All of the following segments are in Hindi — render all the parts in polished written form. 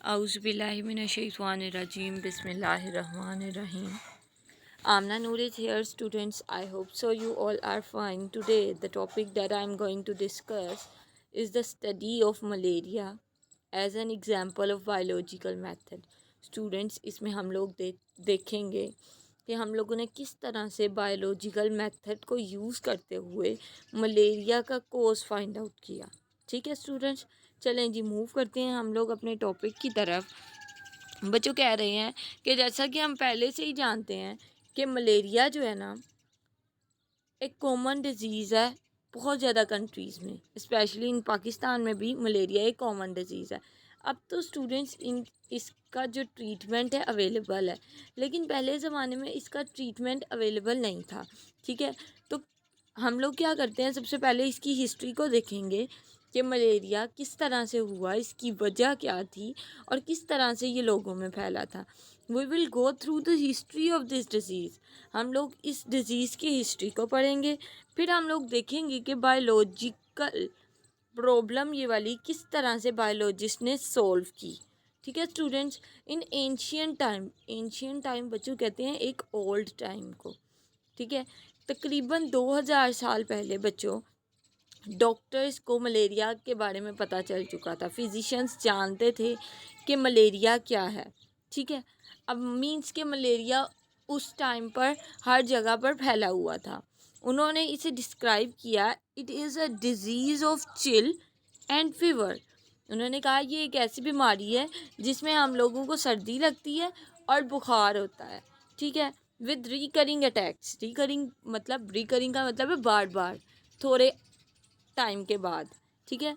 Auzubillahiminash-shaytanir-rajim. Bismillahir-rahmanir-rahim. Amna Noor is here, students. I hope so you all are fine. Today, the topic that I am going to discuss is the study of malaria as an example of biological method. Students, इसमें हम लोग देखेंगे कि हम लोगों ने किस तरह से बायोलॉजिकल मेथड को यूज़ करते हुए मलेरिया का कोज फाइंड आउट किया। ठीक है स्टूडेंट्स, चलें जी मूव करते हैं हम लोग अपने टॉपिक की तरफ। बच्चों कह रहे हैं कि जैसा कि हम पहले से ही जानते हैं कि मलेरिया जो है ना एक कॉमन डिजीज़ है बहुत ज़्यादा कंट्रीज़ में, स्पेशली इन पाकिस्तान में भी मलेरिया एक कॉमन डिजीज़ है। अब तो स्टूडेंट्स इन इसका जो ट्रीटमेंट है अवेलेबल है, लेकिन पहले ज़माने में इसका ट्रीटमेंट अवेलेबल नहीं था। ठीक है, तो हम लोग क्या करते हैं, सबसे पहले इसकी हिस्ट्री को देखेंगे कि मलेरिया किस तरह से हुआ, इसकी वजह क्या थी और किस तरह से ये लोगों में फैला था। We will go through the history of this disease. हम लोग इस डिज़ीज़ की हिस्ट्री को पढ़ेंगे, फिर हम लोग देखेंगे कि बायोलॉजिकल प्रॉब्लम ये वाली किस तरह से बायोलॉजिस्ट ने सॉल्व की। ठीक है स्टूडेंट्स, इन एंशियंट टाइम बच्चों कहते हैं एक ओल्ड टाइम को। ठीक है, तकरीबन 2000 साल पहले बच्चों डॉक्टर्स को मलेरिया के बारे में पता चल चुका था। फिजिशियंस जानते थे कि मलेरिया क्या है। ठीक है, अब मीन्स के मलेरिया उस टाइम पर हर जगह पर फैला हुआ था। उन्होंने इसे डिस्क्राइब किया, it is a disease of chill and fever. उन्होंने कहा ये एक ऐसी बीमारी है जिसमें हम लोगों को सर्दी लगती है और बुखार होता है। ठीक है, विद रिकरिंग अटैक्स। रिकरिंग का मतलब है बार बार, थोड़े टाइम के बाद। ठीक है,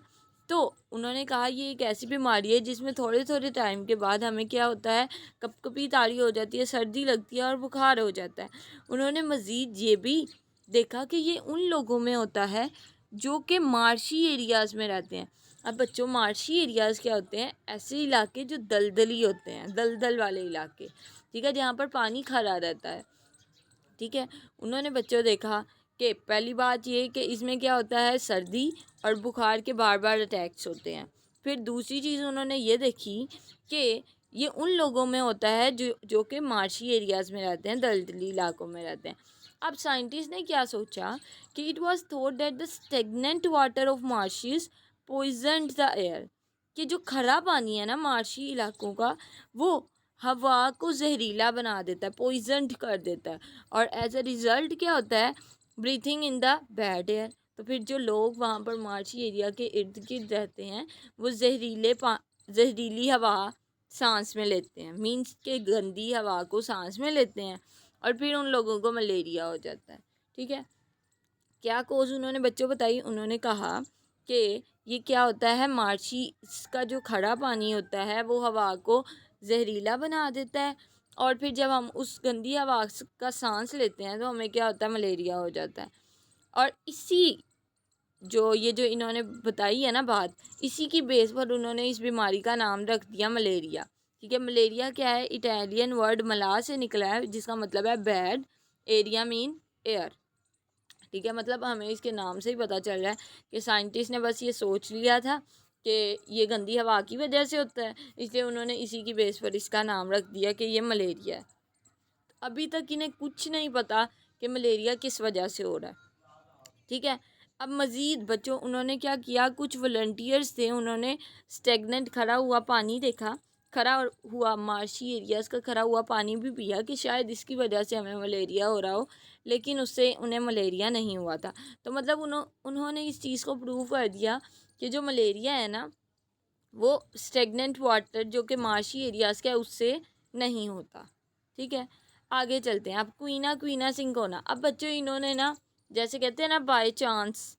तो उन्होंने कहा ये एक ऐसी बीमारी है जिसमें थोड़े थोड़े टाइम के बाद हमें क्या होता है, कपकपी तारी हो जाती है, सर्दी लगती है और बुखार हो जाता है। उन्होंने मज़ीद ये भी देखा कि ये उन लोगों में होता है जो कि मार्शी एरियाज़ में रहते हैं। अब बच्चों, मार्शी एरियाज़ क्या होते हैं, ऐसे इलाके जो दलदली होते हैं, दलदल वाले इलाके। ठीक है, जहाँ पर पानी खड़ा रहता है। ठीक है, उन्होंने बच्चों देखा कि पहली बात ये कि इसमें क्या होता है, सर्दी और बुखार के बार बार अटैक्स होते हैं। फिर दूसरी चीज़ उन्होंने ये देखी कि ये उन लोगों में होता है जो कि मार्शी एरियाज़ में रहते हैं, दलदली इलाकों में रहते हैं। अब साइंटिस्ट ने क्या सोचा कि it was thought that the stagnant water of marshes poisoned the air, कि जो खरा पानी है ना मार्शी इलाकों का, वो हवा को जहरीला बना देता है, पॉइजनड कर देता है। और एज अ रिज़ल्ट क्या होता है, breathing in the bad air. तो फिर जो लोग वहाँ पर मार्शी एरिया के इर्द गिर्द रहते हैं वो जहरीली हवा सांस में लेते हैं, मीन्स के गंदी हवा को सांस में लेते हैं और फिर उन लोगों को मलेरिया हो जाता है। ठीक है, क्या कोज उन्होंने बच्चों बताई, उन्होंने कहा कि ये क्या होता है, मार्शी का जो खड़ा पानी होता है वो हवा को जहरीला बना देता है और फिर जब हम उस गंदी हवा का सांस लेते हैं तो हमें क्या होता है, मलेरिया हो जाता है। और जो इन्होंने बताई है ना बात, इसी की बेस पर उन्होंने इस बीमारी का नाम रख दिया मलेरिया। ठीक है, मलेरिया क्या है, इटालियन वर्ड मला से निकला है जिसका मतलब है बैड, एरिया मीन एयर। ठीक है, मतलब हमें इसके नाम से ही पता चल रहा है कि साइंटिस्ट ने बस ये सोच लिया था कि ये गंदी हवा की वजह से होता है, इसलिए उन्होंने इसी की बेस पर इसका नाम रख दिया कि ये मलेरिया है। अभी तक इन्हें कुछ नहीं पता कि मलेरिया किस वजह से हो रहा है। ठीक है, अब मज़ीद बच्चों उन्होंने क्या किया, कुछ वॉलंटियर्स थे, उन्होंने स्टेगनेंट खड़ा हुआ पानी देखा, खरा हुआ मार्शी एरियाज़ का खरा हुआ पानी भी पिया कि शायद इसकी वजह से हमें मलेरिया हो रहा हो, लेकिन उससे उन्हें मलेरिया नहीं हुआ था। तो मतलब उन्होंने इस चीज़ को प्रूव कर दिया कि जो मलेरिया है ना वो स्टेगनेंट वाटर जो कि मार्शी एरियाज़ का है उससे नहीं होता। ठीक है, आगे चलते हैं। अब क्वीना सिंकोना, अब बच्चों इन्होंने ना, जैसे कहते हैं ना बाय चांस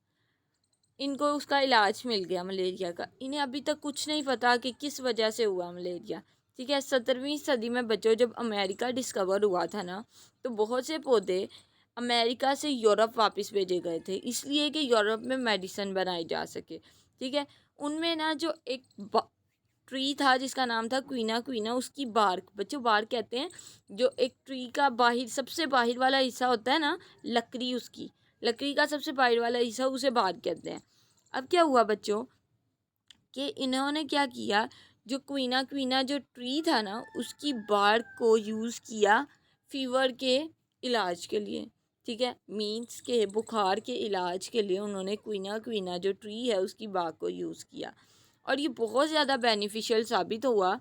इनको उसका इलाज मिल गया मलेरिया का। इन्हें अभी तक कुछ नहीं पता कि किस वजह से हुआ मलेरिया। ठीक है, 17वीं सदी में बच्चों जब अमेरिका डिस्कवर हुआ था ना, तो बहुत से पौधे अमेरिका से यूरोप वापस भेजे गए थे, इसलिए कि यूरोप में मेडिसिन बनाई जा सके। ठीक है, उनमें ना जो एक ट्री था जिसका नाम था क्वीना, उसकी बार्क, बच्चों बार्क कहते हैं जो एक ट्री का सबसे बाहर वाला हिस्सा होता है ना, लकड़ी का सबसे बाहर वाला हिस्सा उसे बार्क कहते हैं। अब क्या हुआ बच्चों कि इन्होंने क्या किया, जो क्वीना क्वीना जो ट्री था ना, उसकी बार्क को यूज़ किया फीवर के इलाज के लिए। ठीक है, मीन्स के बुखार के इलाज के लिए उन्होंने क्वीना क्वीना जो ट्री है उसकी बार्क को यूज़ किया, और ये बहुत ज़्यादा बेनिफिशियल साबित हुआ,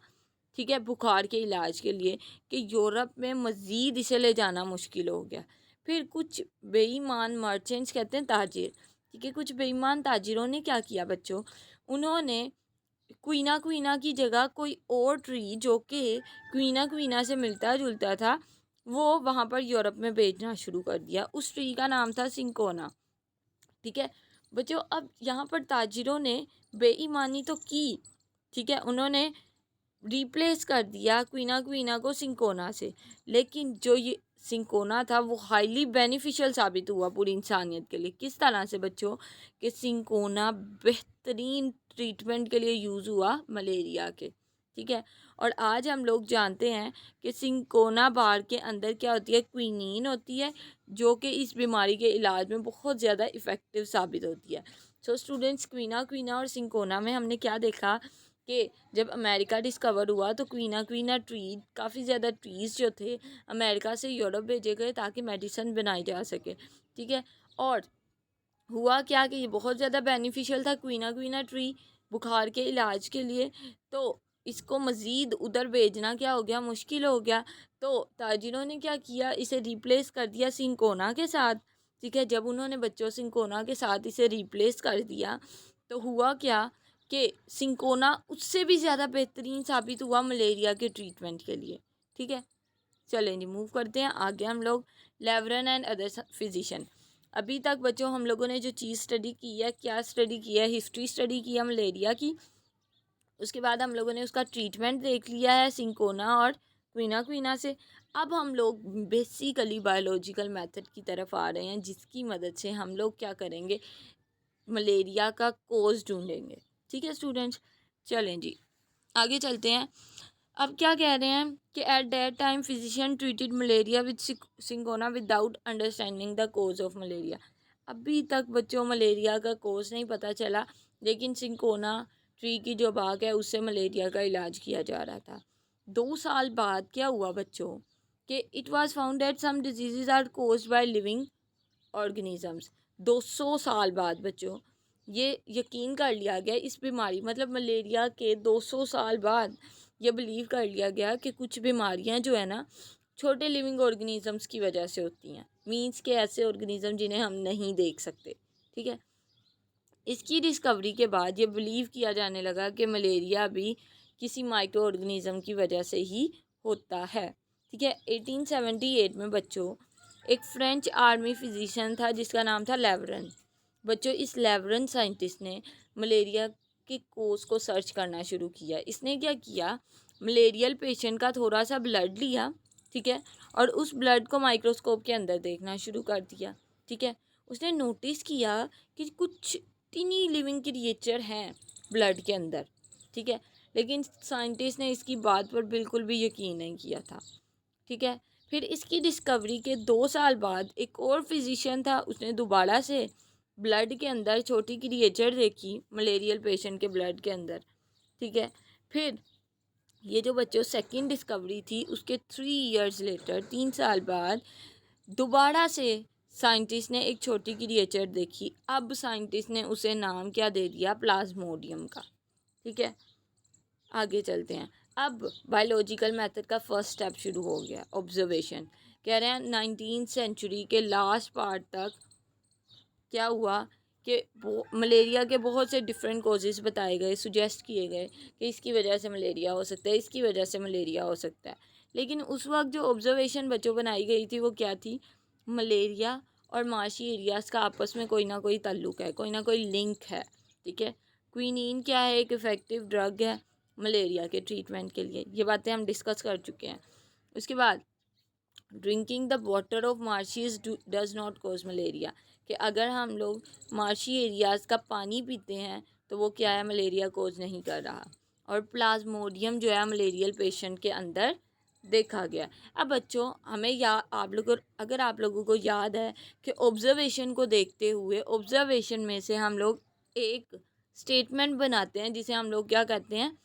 ठीक है, बुखार के इलाज के लिए, कि यूरोप में मज़ीद इसे ले जाना मुश्किल हो गया। फिर कुछ बेईमान मर्चेंट्स, कहते हैं ताजिर, ठीक है, कुछ बेईमान ताजिरों ने क्या किया बच्चों, उन्होंने क्वीना क्वीना की जगह कोई और ट्री जो कि क्वीना क्वीना से मिलता जुलता था, वो वहाँ पर यूरोप में बेचना शुरू कर दिया। उस ट्री का नाम था सिंकोना। ठीक है बच्चों, अब यहाँ पर ताजिरों ने बेईमानी तो की, ठीक है, उन्होंने रिप्लेस कर दिया क्वीना क्वीना को सिंकोना से, लेकिन जो ये सिंकोना था वो हाईली बेनिफिशियल साबित हुआ पूरी इंसानियत के लिए। किस तरह से बच्चों, कि सिंकोना बेहतरीन ट्रीटमेंट के लिए यूज़ हुआ मलेरिया के। ठीक है, और आज हम लोग जानते हैं कि सिंकोना बार के अंदर क्या होती है, क्विनीन होती है, जो कि इस बीमारी के इलाज में बहुत ज़्यादा इफ़ेक्टिव साबित होती है। सो स्टूडेंट्स, क्वीना क्वीना और सिंकोना में हमने क्या देखा कि जब अमेरिका डिस्कवर हुआ तो क्वीना क्वीना ट्री, काफ़ी ज़्यादा ट्रीज़ जो थे अमेरिका से यूरोप भेजे गए ताकि मेडिसिन बनाई जा सके। ठीक है, और हुआ क्या कि ये बहुत ज़्यादा बेनिफिशियल था क्वीना क्वीना ट्री बुखार के इलाज के लिए, तो इसको मज़ीद उधर भेजना क्या हो गया, मुश्किल हो गया। तो ताजिरों ने क्या किया, इसे रिप्लेस कर दिया सिंकोना के साथ। ठीक है, जब उन्होंने बच्चों सिंकोना के साथ इसे रिप्लेस कर दिया तो हुआ क्या कि सिंकोना उससे भी ज़्यादा बेहतरीन साबित हुआ मलेरिया के ट्रीटमेंट के लिए। ठीक है, चलें जी, मूव करते हैं आगे हम लोग। लेवरन एंड अदर फिजिशियन। अभी तक बच्चों हम लोगों ने जो चीज़ स्टडी की है, क्या स्टडी किया है, हिस्ट्री स्टडी की है मलेरिया की। उसके बाद हम लोगों ने उसका ट्रीटमेंट देख लिया है सिंकोना और क्वीना क्वीना से। अब हम लोग बेसिकली बायोलॉजिकल मेथड की तरफ आ रहे हैं, जिसकी मदद से हम लोग क्या करेंगे, मलेरिया का कोज ढूंढेंगे। ठीक है स्टूडेंट्स, चलें जी आगे चलते हैं। अब क्या कह रहे हैं कि at that time physician treated malaria with cinchona without understanding the cause of malaria. अभी तक बच्चों मलेरिया का कोज नहीं पता चला, लेकिन सिंकोना ट्री की जो बाग है उससे मलेरिया का इलाज किया जा रहा था। 2 साल बाद क्या हुआ बच्चों, कि it was found that some diseases are caused by living organisms. 200 साल बाद बच्चों ये यकीन कर लिया गया, इस बीमारी मतलब मलेरिया के 200 साल बाद ये बिलीव कर लिया गया कि कुछ बीमारियां जो है ना, छोटे लिविंग ऑर्गेनिजम्स की वजह से होती हैं। मींस के ऐसे ऑर्गेनिज्म जिन्हें हम नहीं देख सकते। ठीक है, इसकी डिस्कवरी के बाद ये बिलीव किया जाने लगा कि मलेरिया भी किसी माइक्रो ऑर्गेनिज्म की वजह से ही होता है। ठीक है, 1878 में बच्चों एक फ्रेंच आर्मी फिजिशियन था जिसका नाम था लेवरन। बच्चों इस लेवरन साइंटिस्ट ने मलेरिया के कोज को सर्च करना शुरू किया। इसने क्या किया, मलेरियल पेशेंट का थोड़ा सा ब्लड लिया, ठीक है, और उस ब्लड को माइक्रोस्कोप के अंदर देखना शुरू कर दिया। ठीक है, उसने नोटिस किया कि कुछ टीनी लिविंग क्रिएचर हैं ब्लड के अंदर। ठीक है, लेकिन साइंटिस्ट ने इसकी बात पर बिल्कुल भी यकीन नहीं किया था। ठीक है, फिर इसकी डिस्कवरी के 2 साल बाद एक और फिजिशियन था, उसने दोबारा से ब्लड के अंदर छोटी क्रिएचर देखी मलेरियल पेशेंट के ब्लड के अंदर। ठीक है, फिर ये जो बच्चों सेकंड डिस्कवरी थी उसके 3 इयर्स लेटर, 3 साल बाद दोबारा से साइंटिस्ट ने एक छोटी क्रिएचर देखी। अब साइंटिस्ट ने उसे नाम क्या दे दिया, प्लाज्मोडियम का। ठीक है, आगे चलते हैं। अब बायोलॉजिकल मेथड का फर्स्ट स्टेप शुरू हो गया, ऑब्जर्वेशन। कह रहे हैं 19th सेंचुरी के लास्ट पार्ट तक क्या हुआ कि मलेरिया के बहुत से डिफरेंट कॉजेज़ बताए गए, सुजेस्ट किए गए कि इसकी वजह से मलेरिया हो सकता है, इसकी वजह से मलेरिया हो सकता है। लेकिन उस वक्त जो ऑब्जर्वेशन बच्चों बनाई गई थी वो क्या थी, मलेरिया और माशी एरियाज़ का आपस में कोई ना कोई ताल्लुक़ है, कोई ना कोई लिंक है। ठीक है, क्विनीन क्या है, एक इफ़ेक्टिव ड्रग है मलेरिया के ट्रीटमेंट के लिए। ये बातें हम डिस्कस कर चुके हैं। उसके बाद drinking the water of marshes does not cause malaria, कि अगर हम लोग मार्शी एरियाज़ का पानी पीते हैं तो वो क्या है, मलेरिया कोज नहीं कर रहा। और प्लाज्मोडियम जो है मलेरियल पेशेंट के अंदर देखा गया। अब बच्चों हमें आप लोगों, अगर आप लोगों को याद है कि ऑब्जर्वेशन को देखते हुए ऑब्जर्वेशन में से हम लोग एक स्टेटमेंट बनाते हैं जिसे हम लोग क्या कहते हैं,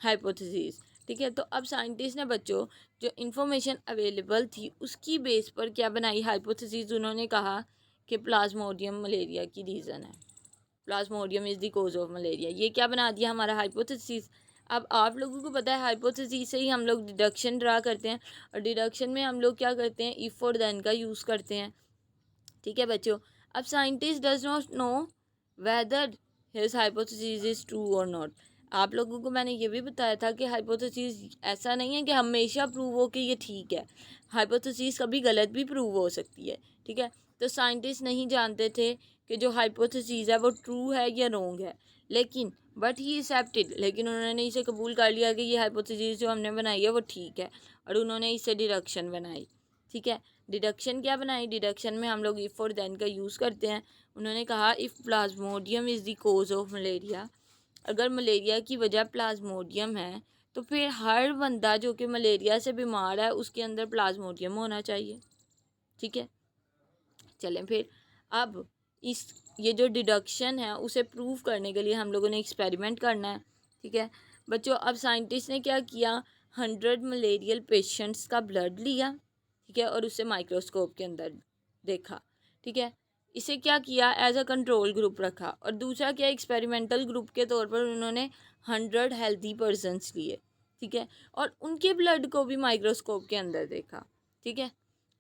हाइपोथेसिस। ठीक है, तो अब साइंटिस्ट ने बच्चों जो इन्फॉर्मेशन अवेलेबल थी उसकी बेस पर क्या बनाई हाइपोथेसिस, उन्होंने कहा कि प्लाज्मोडियम मलेरिया की रीज़न है, plasmodium is the cause of malaria. ये क्या बना दिया हमारा हाइपोथेसिस। अब आप लोगों को पता है हाइपोथेसिस से ही हम लोग डिडक्शन ड्रा करते हैं, और डिडक्शन में हम लोग क्या करते हैं, इफ़ और देन का यूज़ करते हैं। ठीक है बच्चों, अब scientist does not know whether his hypothesis is true और नॉट। आप लोगों को मैंने ये भी बताया था कि हाइपोथेसिस ऐसा नहीं है कि हमेशा प्रूव हो कि ये ठीक है, हाइपोथेसिस कभी गलत भी प्रूव हो सकती है। ठीक है, तो साइंटिस्ट नहीं जानते थे कि जो हाइपोथेसिस है वो ट्रू है या रॉन्ग है, लेकिन बट ही एक्सेप्टेड, लेकिन उन्होंने इसे कबूल कर लिया कि ये हाइपोथेसिस जो हमने बनाई है वो ठीक है, और उन्होंने इससे डिडक्शन बनाई। ठीक है, डिडक्शन क्या बनाई, डिडक्शन में हम लोग इफ़ और देन का यूज़ करते हैं। उन्होंने कहा if plasmodium is the cause of malaria, अगर मलेरिया की वजह प्लाज्मोडियम है तो फिर हर बंदा जो कि मलेरिया से बीमार है उसके अंदर प्लाज्मोडियम होना चाहिए। ठीक है, चलें फिर अब इस ये जो डिडक्शन है उसे प्रूव करने के लिए हम लोगों ने एक्सपेरिमेंट करना है। ठीक है बच्चों, अब साइंटिस्ट ने क्या किया, 100 मलेरियल पेशेंट्स का ब्लड लिया। ठीक है, और उसे माइक्रोस्कोप के अंदर देखा। ठीक है, इसे क्या किया, एज अ कंट्रोल ग्रुप रखा, और दूसरा क्या, एक्सपेरिमेंटल ग्रुप के तौर पर उन्होंने 100 हेल्दी पर्सनस लिए। ठीक है, और उनके ब्लड को भी माइक्रोस्कोप के अंदर देखा। ठीक है,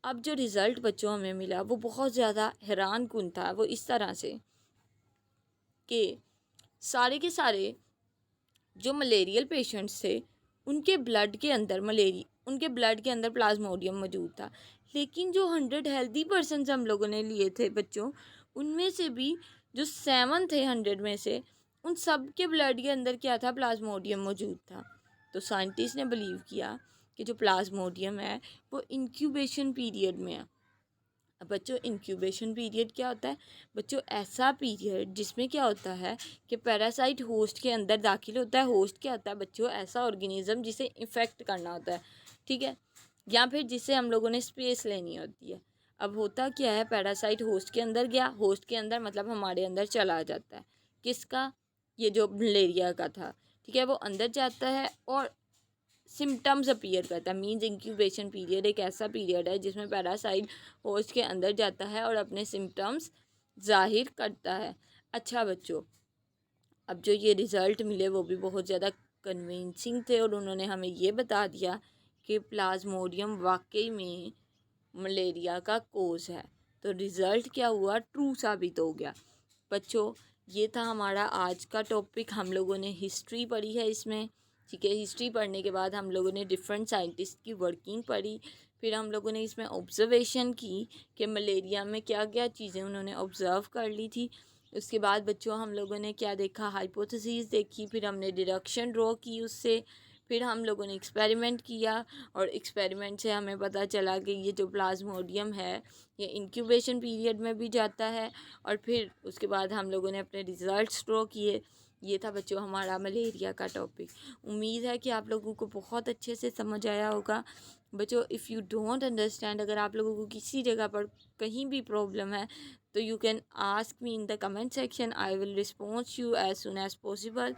अब जो रिज़ल्ट बच्चों हमें मिला वो बहुत ज़्यादा हैरान कुन था। वो इस तरह से कि सारे के सारे जो मलेरियल पेशेंट्स थे उनके ब्लड के अंदर प्लाज्मोडियम मौजूद था, लेकिन जो 100 हेल्दी पर्सन हम लोगों ने लिए थे बच्चों, उनमें से भी जो 7 थे 100 में से, उन सब के ब्लड के अंदर क्या था, प्लाज्मोडियम मौजूद था। तो साइंटिस्ट ने बिलीव किया कि जो प्लाज्मोडियम है वो इंक्यूबेशन पीरियड में है। अब बच्चों इंक्यूबेशन पीरियड क्या होता है, बच्चों ऐसा पीरियड जिसमें क्या होता है कि पैरासाइट होस्ट के अंदर दाखिल होता है। होस्ट क्या होता है बच्चों, ऐसा ऑर्गेनिज्म जिसे इफ़ेक्ट करना होता है। ठीक है, या फिर जिससे हम लोगों ने स्पेस लेनी होती है। अब होता क्या है, पैरासाइट होस्ट के अंदर गया, होस्ट के अंदर मतलब हमारे अंदर चला जाता है। किसका, ये जो मलेरिया का था। ठीक है, वो अंदर जाता है और सिम्टम्स अपीयर करता है। मीन्स इंक्यूबेशन पीरियड एक ऐसा पीरियड है जिसमें पैरासाइट होस्ट के अंदर जाता है और अपने सिम्टम्स जाहिर करता है। अच्छा बच्चों, अब जो ये रिज़ल्ट मिले वो भी बहुत ज़्यादा कन्विंसिंग थे, और उन्होंने हमें ये बता दिया कि प्लाज्मोडियम वाकई में मलेरिया का कोज है। तो रिज़ल्ट क्या हुआ, ट्रू साबित हो गया। बच्चों, ये था हमारा आज का टॉपिक। हम लोगों ने हिस्ट्री पढ़ी है इसमें। ठीक है, हिस्ट्री पढ़ने के बाद हम लोगों ने डिफरेंट साइंटिस्ट की वर्किंग पढ़ी, फिर हम लोगों ने इसमें ऑब्जर्वेशन की कि मलेरिया में क्या क्या चीज़ें उन्होंने ऑब्ज़र्व कर ली थी। उसके बाद बच्चों हम लोगों ने क्या देखा, हाइपोथेसिस देखी, फिर हमने डिडक्शन ड्रॉ की उससे, फिर हम लोगों ने एक्सपेरिमेंट किया, और एक्सपेरिमेंट से हमें पता चला कि ये जो प्लाज्मोडियम है ये इंक्यूबेशन पीरियड में भी जाता है, और फिर उसके बाद हम लोगों ने अपने रिज़ल्ट्स ड्रॉ किए। ये था बच्चों हमारा मलेरिया का टॉपिक। उम्मीद है कि आप लोगों को बहुत अच्छे से समझ आया होगा। बच्चों, इफ़ यू डोंट अंडरस्टैंड, अगर आप लोगों को किसी जगह पर कहीं भी प्रॉब्लम है तो you can ask me in the comment section, I will response you as soon as possible.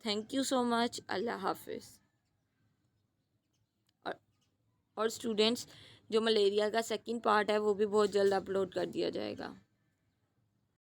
Thank you so much, अल्लाह हाफिज़। और और स्टूडेंट्स, जो मलेरिया का सेकंड पार्ट है वो भी बहुत जल्द अपलोड कर दिया जाएगा।